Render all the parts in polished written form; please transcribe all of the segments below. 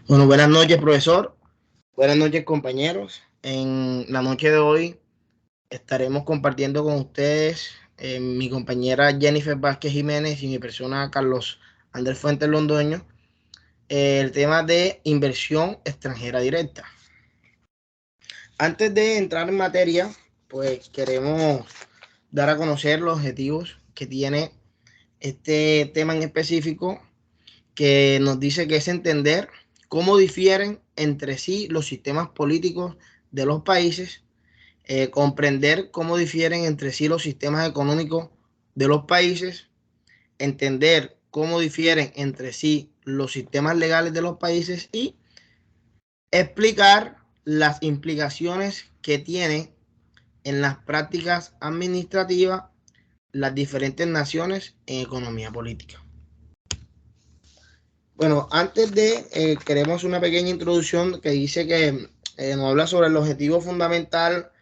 Bueno, buenas noches, profesor. Buenas noches, compañeros. En la noche de hoy estaremos compartiendo con ustedes mi compañera Jennifer Vázquez Jiménez y mi persona Carlos Andrés Fuentes Londoño, el tema de inversión extranjera directa. Antes de entrar en materia, pues queremos dar a conocer los objetivos que tiene este tema en específico, que nos dice que es entender cómo difieren entre sí los sistemas políticos de los países, comprender cómo difieren entre sí los sistemas económicos de los países, entender cómo difieren entre sí los sistemas legales de los países y explicar las implicaciones que tiene en las prácticas administrativas las diferentes naciones en economía política. Bueno, antes de, queremos una pequeña introducción que dice que nos habla sobre el objetivo fundamental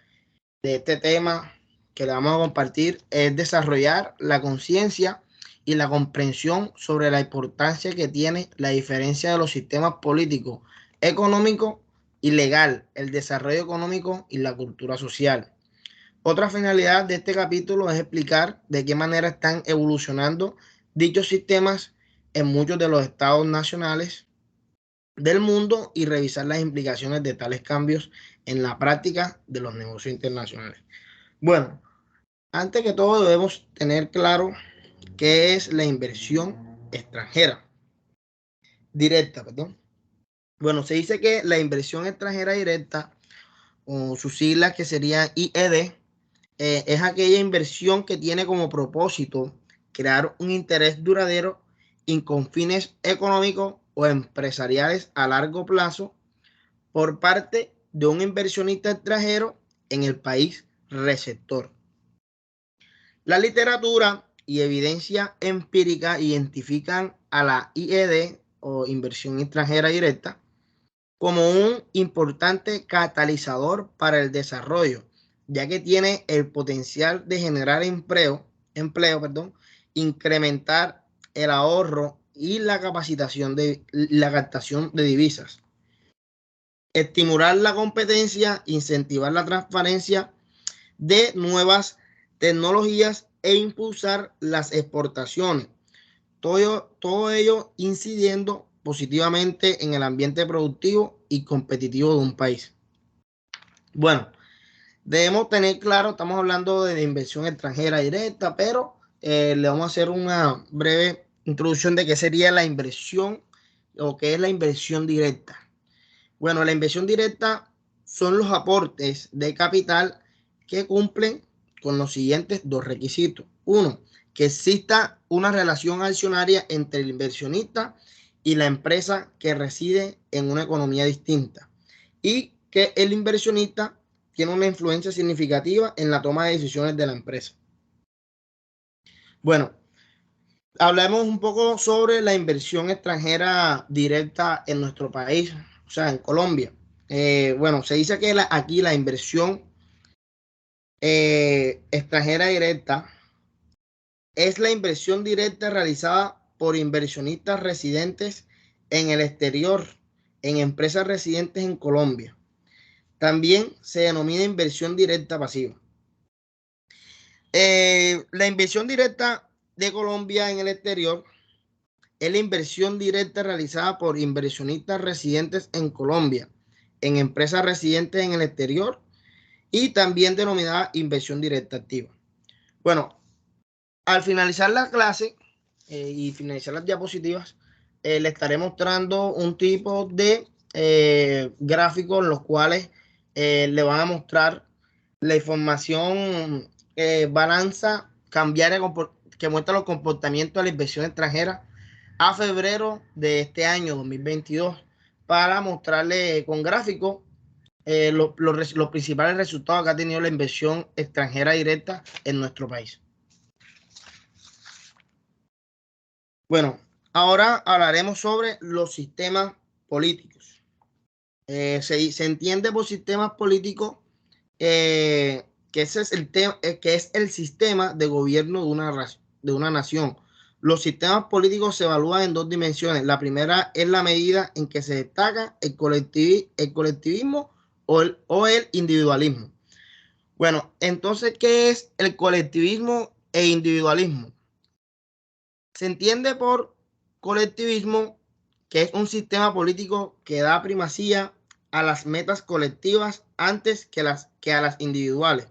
de este tema que le vamos a compartir, es desarrollar la conciencia y la comprensión sobre la importancia que tiene la diferencia de los sistemas políticos, económico y legal, el desarrollo económico y la cultura social. Otra finalidad de este capítulo es explicar de qué manera están evolucionando dichos sistemas en muchos de los estados nacionales del mundo y revisar las implicaciones de tales cambios en la práctica de los negocios internacionales. Bueno, antes que todo debemos tener claro qué es la inversión extranjera directa, perdón. Bueno, se dice que la inversión extranjera directa, o sus siglas que serían IED, es aquella inversión que tiene como propósito crear un interés duradero y con fines económicos o empresariales a largo plazo por parte de un inversionista extranjero en el país receptor. La literatura y evidencia empírica identifican a la IED o inversión extranjera directa como un importante catalizador para el desarrollo, ya que tiene el potencial de generar empleo, incrementar el ahorro y la capacitación de la captación de divisas, estimular la competencia, incentivar la transparencia de nuevas tecnologías e impulsar las exportaciones. Todo ello incidiendo positivamente en el ambiente productivo y competitivo de un país. Bueno, debemos tener claro, estamos hablando de inversión extranjera directa, pero le vamos a hacer una breve introducción de qué sería la inversión o qué es la inversión directa. Bueno, la inversión directa son los aportes de capital que cumplen con los siguientes dos requisitos. Uno, que exista una relación accionaria entre el inversionista y la empresa que reside en una economía distinta y que el inversionista tiene una influencia significativa en la toma de decisiones de la empresa. Bueno, hablemos un poco sobre la inversión extranjera directa en nuestro país, o sea, en Colombia. Bueno, se dice que aquí la inversión extranjera directa es la inversión directa realizada por inversionistas residentes en el exterior, en empresas residentes en Colombia. También se denomina inversión directa pasiva. La inversión directa de Colombia en el exterior es la inversión directa realizada por inversionistas residentes en Colombia, en empresas residentes en el exterior y también denominada inversión directa activa. Bueno, al finalizar la clase y finalizar las diapositivas, le estaré mostrando un tipo de gráficos en los cuales le van a mostrar la información balanza cambiaria que muestra los comportamientos de la inversión extranjera a febrero de este año 2022 para mostrarle con gráficos los principales resultados que ha tenido la inversión extranjera directa en nuestro país. Bueno, ahora hablaremos sobre los sistemas políticos. Se entiende por sistemas políticos que ese es el tema, que es el sistema de gobierno de una nación, Los sistemas políticos se evalúan en dos dimensiones. La primera es la medida en que se destaca el colectivismo o el individualismo. Bueno, entonces, ¿qué es el colectivismo e individualismo? Se entiende por colectivismo que es un sistema político que da primacía a las metas colectivas antes que a las individuales.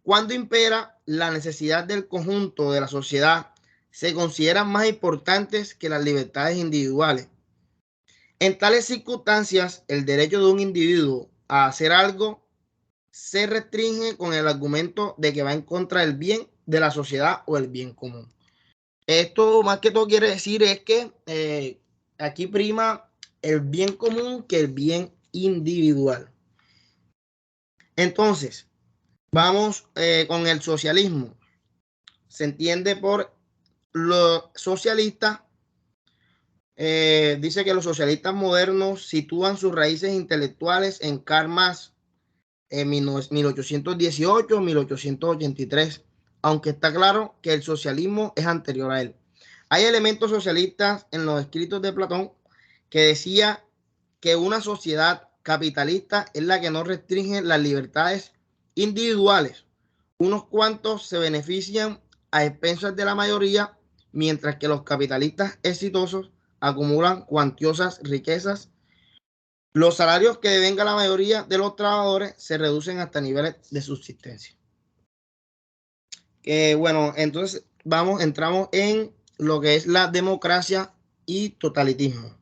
Cuando impera la necesidad del conjunto de la sociedad, se consideran más importantes que las libertades individuales. En tales circunstancias, el derecho de un individuo a hacer algo se restringe con el argumento de que va en contra del bien de la sociedad o el bien común. Esto más que todo quiere decir es que aquí prima el bien común que el bien individual. Entonces, vamos con el socialismo. Se entiende por los socialistas, dice que los socialistas modernos sitúan sus raíces intelectuales en Karl Marx en 1818-1883, aunque está claro que el socialismo es anterior a él. Hay elementos socialistas en los escritos de Platón que decía que una sociedad capitalista es la que no restringe las libertades individuales. Unos cuantos se benefician a expensas de la mayoría, mientras que los capitalistas exitosos acumulan cuantiosas riquezas. Los salarios que devenga la mayoría de los trabajadores se reducen hasta niveles de subsistencia. Bueno, entonces entramos en lo que es la democracia y totalitarismo.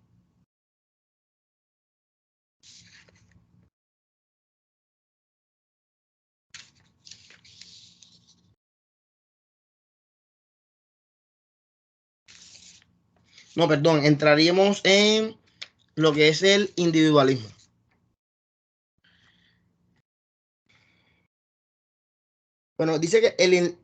No, perdón, entraríamos en lo que es el individualismo. Bueno, dice que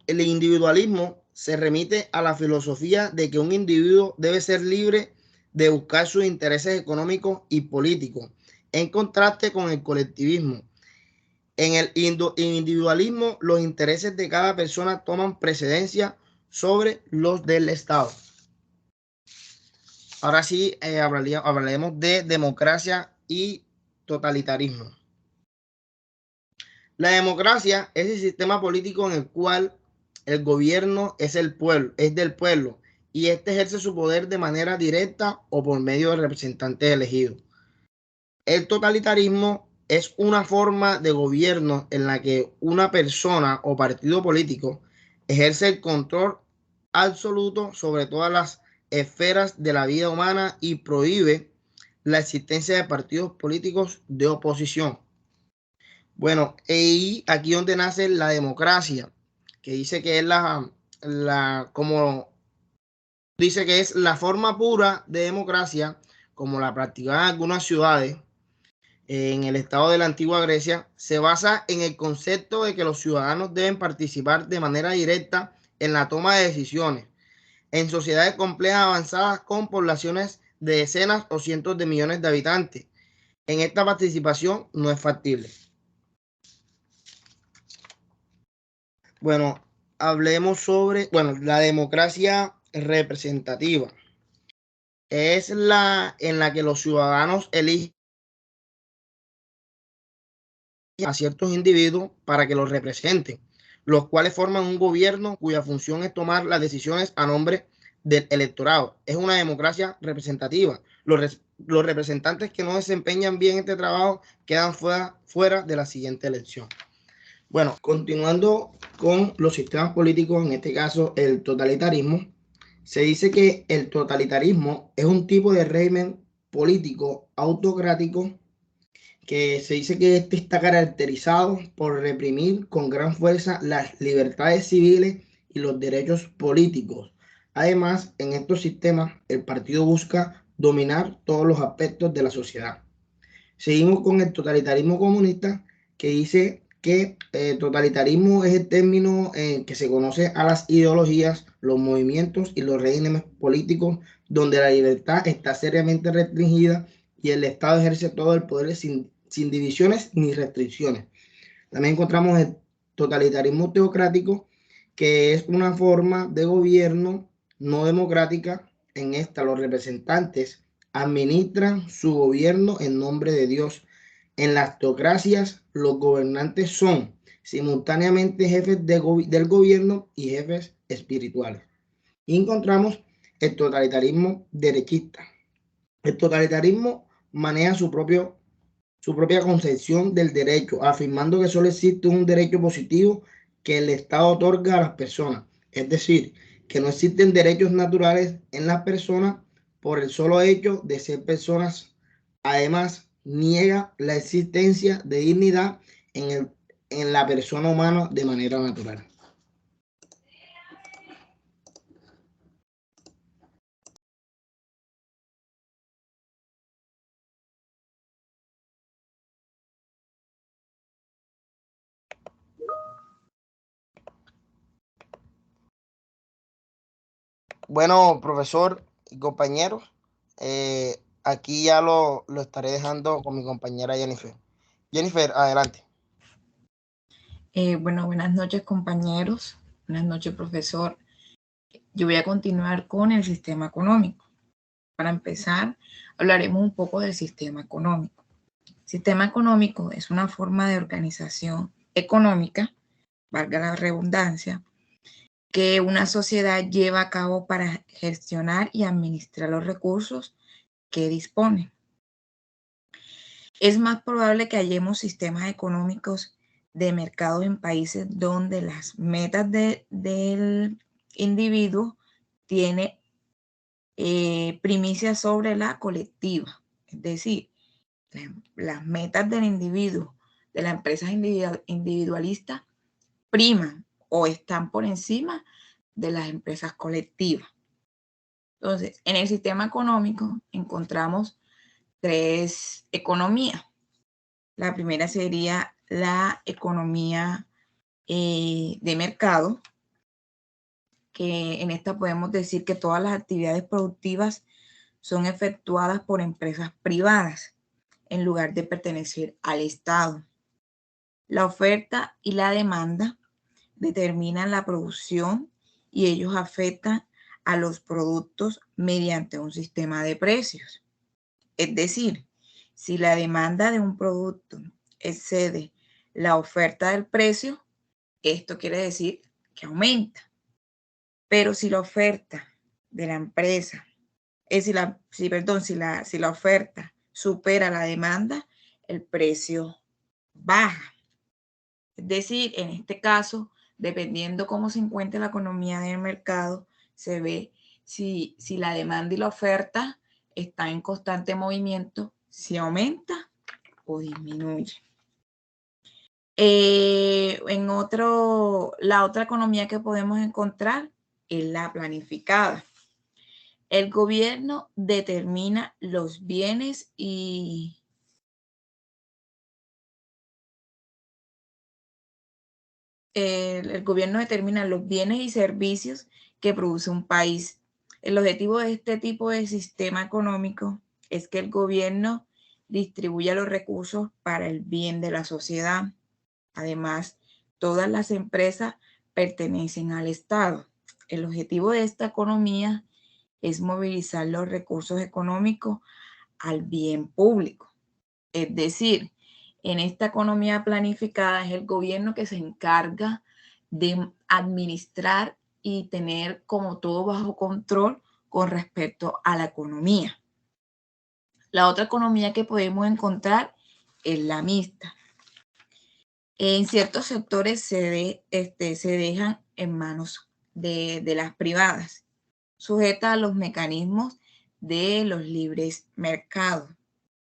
el individualismo se remite a la filosofía de que un individuo debe ser libre de buscar sus intereses económicos y políticos, en contraste con el colectivismo. En el individualismo, los intereses de cada persona toman precedencia sobre los del Estado. Ahora sí, hablaremos de democracia y totalitarismo. La democracia es el sistema político en el cual el gobierno es del pueblo y este ejerce su poder de manera directa o por medio de representantes elegidos. El totalitarismo es una forma de gobierno en la que una persona o partido político ejerce el control absoluto sobre todas las esferas de la vida humana y prohíbe la existencia de partidos políticos de oposición. Bueno, y aquí donde nace la democracia, que dice que es como dice que es la forma pura de democracia, como la practicaban algunas ciudades en el estado de la antigua Grecia, se basa en el concepto de que los ciudadanos deben participar de manera directa en la toma de decisiones, en sociedades complejas avanzadas con poblaciones de decenas o cientos de millones de habitantes. En esta participación no es factible. Bueno, hablemos sobre, la democracia representativa. Es la en la que los ciudadanos eligen a ciertos individuos para que los representen, los cuales forman un gobierno cuya función es tomar las decisiones a nombre del electorado. Es una democracia representativa. Los representantes que no desempeñan bien este trabajo quedan fuera de la siguiente elección. Bueno, continuando con los sistemas políticos, en este caso el totalitarismo, se dice que el totalitarismo es un tipo de régimen político autocrático que se dice que este está caracterizado por reprimir con gran fuerza las libertades civiles y los derechos políticos. Además, en estos sistemas, el partido busca dominar todos los aspectos de la sociedad. Seguimos con el totalitarismo comunista, que dice que totalitarismo es el término que se conoce a las ideologías, los movimientos y los regímenes políticos donde la libertad está seriamente restringida y el Estado ejerce todo el poder sin divisiones ni restricciones. También encontramos el totalitarismo teocrático, que es una forma de gobierno no democrática. En esta, los representantes administran su gobierno en nombre de Dios. En las teocracias, los gobernantes son simultáneamente jefes del gobierno y jefes espirituales. Y encontramos el totalitarismo derechista. El totalitarismo maneja su propia concepción del derecho, afirmando que solo existe un derecho positivo que el Estado otorga a las personas. Es decir, que no existen derechos naturales en las personas por el solo hecho de ser personas. Además, niega la existencia de dignidad en la persona humana de manera natural. Bueno, profesor y compañeros, aquí ya lo estaré dejando con mi compañera Jennifer. Jennifer, adelante. Bueno, buenas noches, compañeros. Buenas noches, profesor. Yo voy a continuar con el sistema económico. Para empezar, hablaremos un poco del sistema económico. El sistema económico es una forma de organización económica, valga la redundancia, que una sociedad lleva a cabo para gestionar y administrar los recursos que dispone. Es más probable que hallemos sistemas económicos de mercados en países donde las metas del individuo tiene primicia sobre la colectiva. Es decir, las metas del individuo, de las empresas individualistas, priman o están por encima de las empresas colectivas. Entonces, en el sistema económico encontramos tres economías. La primera sería la economía de mercado, que en esta podemos decir que todas las actividades productivas son efectuadas por empresas privadas en lugar de pertenecer al Estado. La oferta y la demanda determinan la producción y ellos afectan a los productos mediante un sistema de precios. Es decir, si la demanda de un producto excede la oferta del precio, esto quiere decir que aumenta. Pero si la oferta de la empresa, si la oferta supera la demanda, el precio baja. Es decir, en este caso, dependiendo cómo se encuentre la economía del mercado, se ve si la demanda y la oferta están en constante movimiento, si aumenta o disminuye. La otra economía que podemos encontrar es la planificada. El gobierno determina los bienes y servicios que produce un país. El objetivo de este tipo de sistema económico es que el gobierno distribuya los recursos para el bien de la sociedad. Además, todas las empresas pertenecen al Estado. El objetivo de esta economía es movilizar los recursos económicos al bien público. Es decir, en esta economía planificada es el gobierno que se encarga de administrar y tener como todo bajo control con respecto a la economía. La otra economía que podemos encontrar es la mixta. En ciertos sectores se dejan en manos de las privadas, sujetas a los mecanismos de los libres mercados.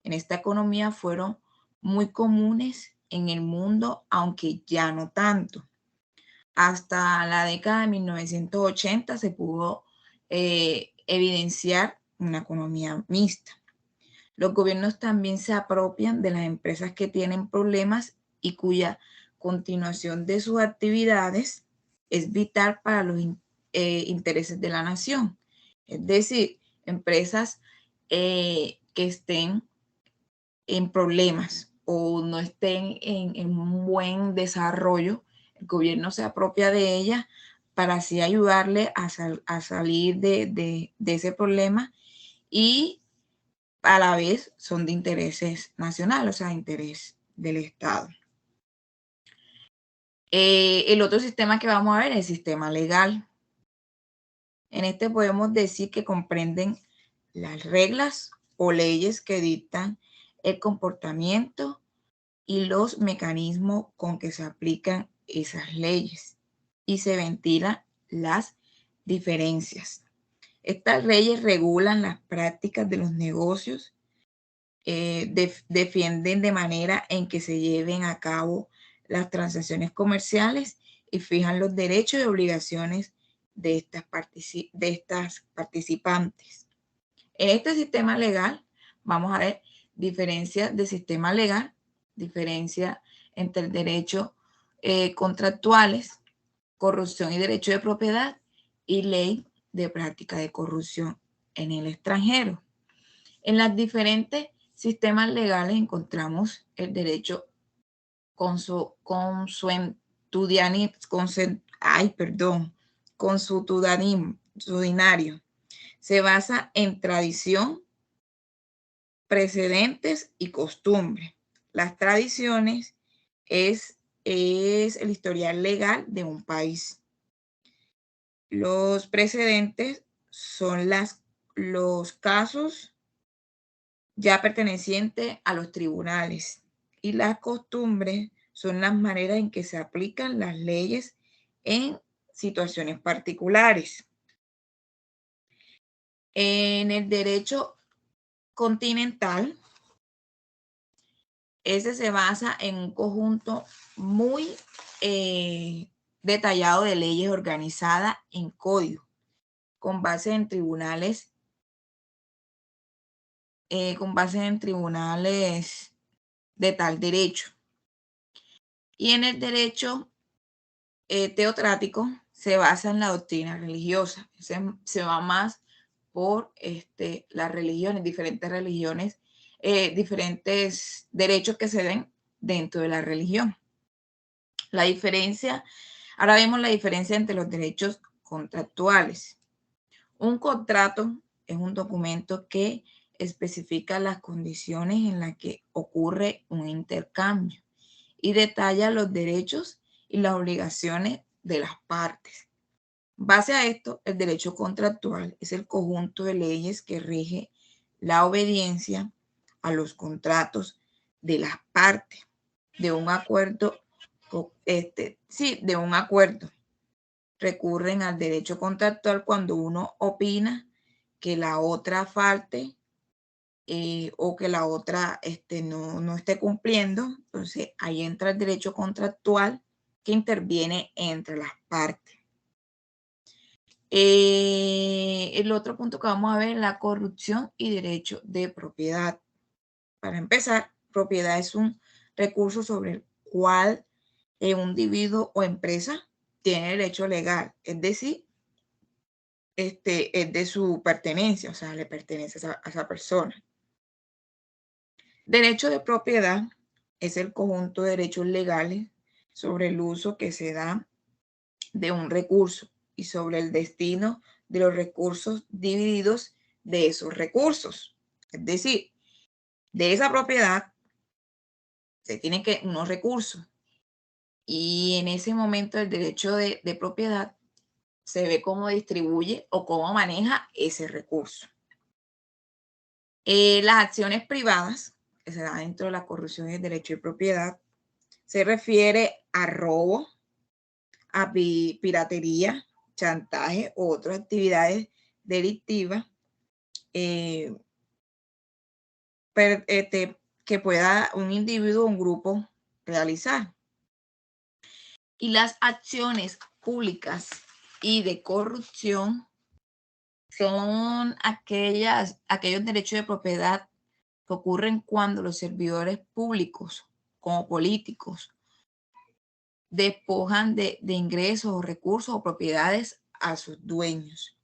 En esta economía fueron muy comunes en el mundo, aunque ya no tanto. Hasta la década de 1980 se pudo evidenciar una economía mixta. Los gobiernos también se apropian de las empresas que tienen problemas y cuya continuación de sus actividades es vital para los intereses de la nación. Es decir, empresas que estén en problemas o no estén en un buen desarrollo, el gobierno se apropia de ellas para así ayudarle a salir de ese problema, y a la vez son de intereses nacionales, o sea, interés del Estado. El otro sistema que vamos a ver es el sistema legal. En este podemos decir que comprenden las reglas o leyes que dictan el comportamiento y los mecanismos con que se aplican esas leyes, y se ventilan las diferencias. Estas leyes regulan las prácticas de los negocios, defienden de manera en que se lleven a cabo las transacciones comerciales y fijan los derechos y obligaciones de estas participantes. En este sistema legal vamos a ver diferencias de sistema legal, diferencia entre el derecho contractuales, corrupción y derecho de propiedad, y ley de práctica de corrupción en el extranjero. En los diferentes sistemas legales encontramos el derecho consuetudinario. Se basa en tradición, precedentes y costumbre. Las tradiciones es el historial legal de un país. Los precedentes son los casos ya pertenecientes a los tribunales, y las costumbres son las maneras en que se aplican las leyes en situaciones particulares. En el derecho continental, ese se basa en un conjunto muy detallado de leyes organizadas en código, con base en tribunales de tal derecho. Y en el derecho teocrático se basa en la doctrina religiosa. Se va más por las religiones, diferentes religiones, diferentes derechos que se den dentro de la religión. Ahora vemos la diferencia entre los derechos contractuales. Un contrato es un documento que especifica las condiciones en las que ocurre un intercambio y detalla los derechos y las obligaciones de las partes. Base a esto, el derecho contractual es el conjunto de leyes que rige la obediencia a los contratos de las partes de un acuerdo. De un acuerdo. Recurren al derecho contractual cuando uno opina que la otra falte o que la otra no esté cumpliendo. Entonces ahí entra el derecho contractual, que interviene entre las partes. El otro punto que vamos a ver es la corrupción y derecho de propiedad. Para empezar, propiedad es un recurso sobre el cual un individuo o empresa tiene derecho legal, es decir, es de su pertenencia, o sea, le pertenece a esa persona. Derecho de propiedad es el conjunto de derechos legales sobre el uso que se da de un recurso y sobre el destino de los recursos divididos de esos recursos. Es decir, de esa propiedad se tienen unos recursos, y en ese momento el derecho de propiedad se ve cómo distribuye o cómo maneja ese recurso. Las acciones privadas, que se dan dentro de la corrupción y el derecho de propiedad, se refiere a robo, a piratería, chantaje u otras actividades delictivas que pueda un individuo o un grupo realizar. Y las acciones públicas y de corrupción son aquellos derechos de propiedad que ocurren cuando los servidores públicos, como políticos, despojan de ingresos o recursos o propiedades a sus dueños.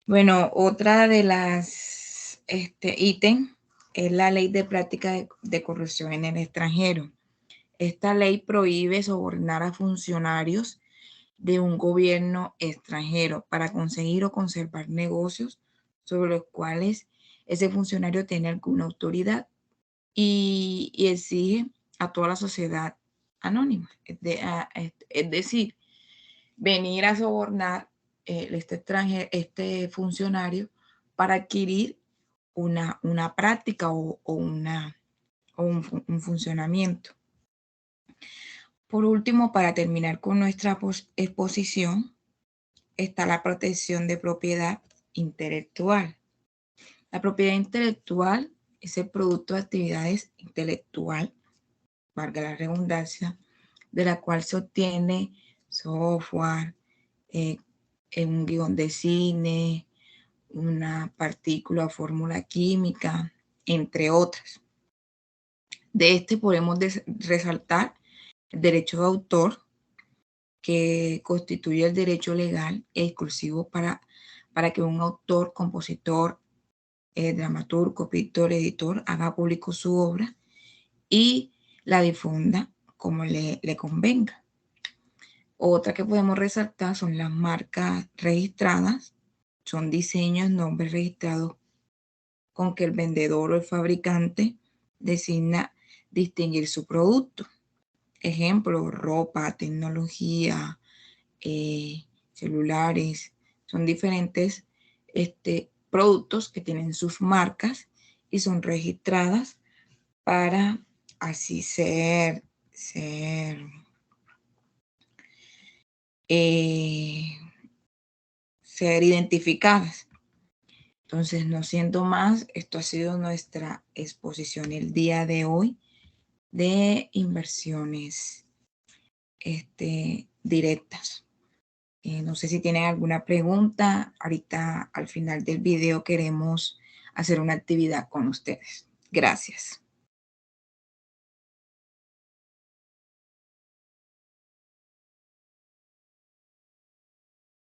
Bueno, otra de las ítems es la ley de práctica de corrupción en el extranjero. Esta ley prohíbe sobornar a funcionarios de un gobierno extranjero para conseguir o conservar negocios sobre los cuales ese funcionario tiene alguna autoridad y exige a toda la sociedad anónima. Es decir, venir a sobornar este funcionario para adquirir una práctica o un funcionamiento. Por último, para terminar con nuestra exposición, está la protección de propiedad intelectual. La propiedad intelectual es el producto de actividades intelectual, valga la redundancia, de la cual se obtiene software, un guión de cine, una partícula o fórmula química, entre otras. De este podemos resaltar el derecho de autor, que constituye el derecho legal e exclusivo para que un autor, compositor, dramaturgo, pintor, editor haga público su obra y la difunda como le convenga. Otra que podemos resaltar son las marcas registradas. Son diseños, nombres registrados con que el vendedor o el fabricante designa distinguir su producto. Ejemplo, ropa, tecnología, celulares. Son diferentes productos que tienen sus marcas y son registradas para así ser identificadas. Entonces, no siendo más, esto ha sido nuestra exposición el día de hoy de inversiones directas. No sé si tienen alguna pregunta. Ahorita al final del video queremos hacer una actividad con ustedes. Gracias.